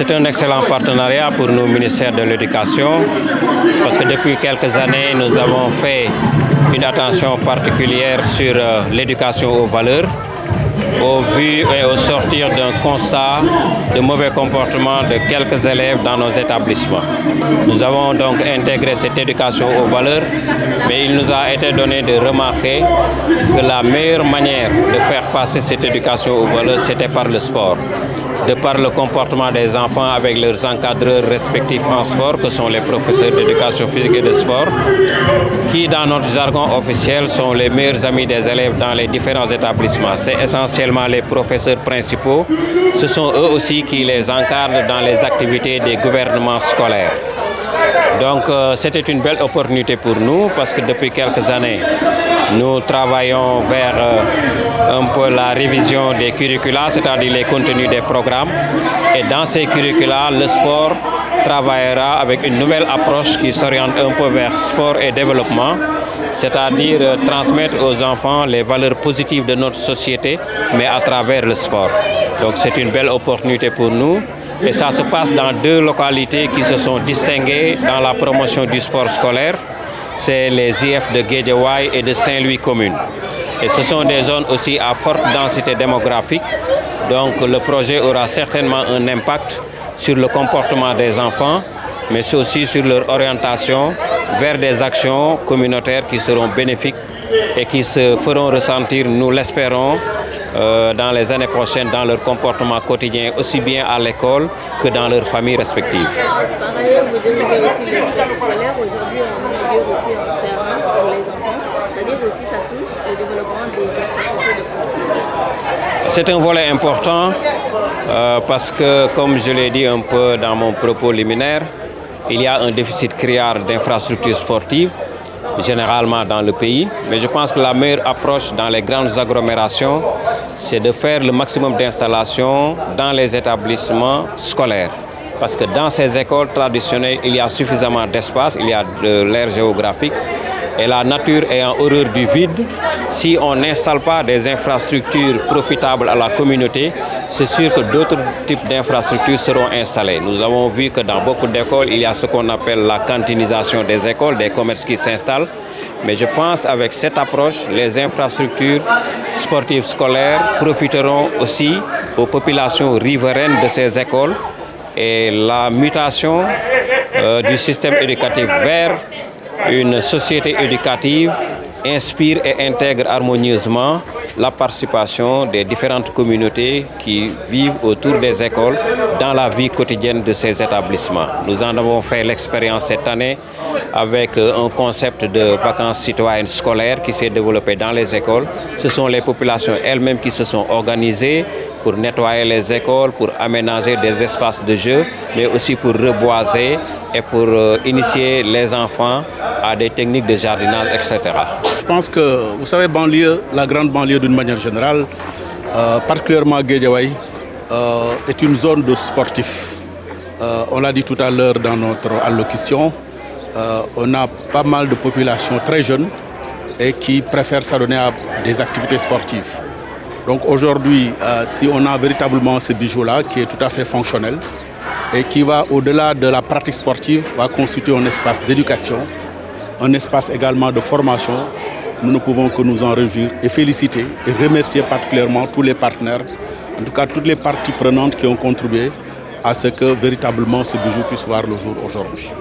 C'est un excellent partenariat pour nous, ministère de l'Éducation, parce que depuis quelques années, nous avons fait une attention particulière sur l'éducation aux valeurs, au vu et au sortir d'un constat de mauvais comportement de quelques élèves dans nos établissements. Nous avons donc intégré cette éducation aux valeurs, mais il nous a été donné de remarquer que la meilleure manière de faire passer cette éducation aux valeurs, c'était par le sport. De par le comportement des enfants avec leurs encadreurs respectifs en sport, que sont les professeurs d'éducation physique et de sport, qui dans notre jargon officiel sont les meilleurs amis des élèves dans les différents établissements. C'est essentiellement les professeurs principaux. Ce sont eux aussi qui les encadrent dans les activités des gouvernements scolaires. Donc c'était une belle opportunité pour nous parce que depuis quelques années, nous travaillons vers un peu la révision des curricula, c'est-à-dire les contenus des programmes. Et dans ces curricula, le sport travaillera avec une nouvelle approche qui s'oriente un peu vers sport et développement, c'est-à-dire transmettre aux enfants les valeurs positives de notre société, mais à travers le sport. Donc c'est une belle opportunité pour nous. Et ça se passe dans deux localités qui se sont distinguées dans la promotion du sport scolaire. C'est les IF de Guédiawaye et de Saint-Louis commune. Et ce sont des zones aussi à forte densité démographique. Donc le projet aura certainement un impact sur le comportement des enfants, mais aussi sur leur orientation vers des actions communautaires qui seront bénéfiques et qui se feront ressentir, nous l'espérons, dans les années prochaines dans leur comportement quotidien, aussi bien à l'école que dans leurs familles respectives. Par ailleurs, vous développez aussi l'espace scolaire. Aujourd'hui, on inaugure aussi un terrain pour les enfants. C'est-à-dire aussi ça touche le développement des infrastructures de proximité. C'est un volet important parce que, comme je l'ai dit un peu dans mon propos liminaire, il y a un déficit criard d'infrastructures sportives, généralement dans le pays. Mais je pense que la meilleure approche dans les grandes agglomérations, c'est de faire le maximum d'installations dans les établissements scolaires. Parce que dans ces écoles traditionnelles, il y a suffisamment d'espace, il y a de l'aire géographique. Et la nature ayant horreur du vide, si on n'installe pas des infrastructures profitables à la communauté, c'est sûr que d'autres types d'infrastructures seront installées. Nous avons vu que dans beaucoup d'écoles, il y a ce qu'on appelle la cantinisation des écoles, des commerces qui s'installent. Mais je pense qu'avec cette approche, les infrastructures sportives scolaires profiteront aussi aux populations riveraines de ces écoles. Et la mutation du système éducatif vers une société éducative inspire et intègre harmonieusement la participation des différentes communautés qui vivent autour des écoles dans la vie quotidienne de ces établissements. Nous en avons fait l'expérience cette année avec un concept de vacances citoyennes scolaires qui s'est développé dans les écoles. Ce sont les populations elles-mêmes qui se sont organisées pour nettoyer les écoles, pour aménager des espaces de jeu, mais aussi pour reboiser et pour initier les enfants à des techniques de jardinage, etc. Je pense que, vous savez, banlieue, la grande banlieue d'une manière générale, particulièrement Guédiawaye, est une zone de sportifs. On l'a dit tout à l'heure dans notre allocution, on a pas mal de populations très jeunes et qui préfèrent s'adonner à des activités sportives. Donc aujourd'hui, si on a véritablement ce bijou-là qui est tout à fait fonctionnel et qui va au-delà de la pratique sportive, va constituer un espace d'éducation, un espace également de formation, nous ne pouvons que nous en réjouir et féliciter et remercier particulièrement tous les partenaires, en tout cas toutes les parties prenantes qui ont contribué à ce que véritablement ce bijou puisse voir le jour aujourd'hui.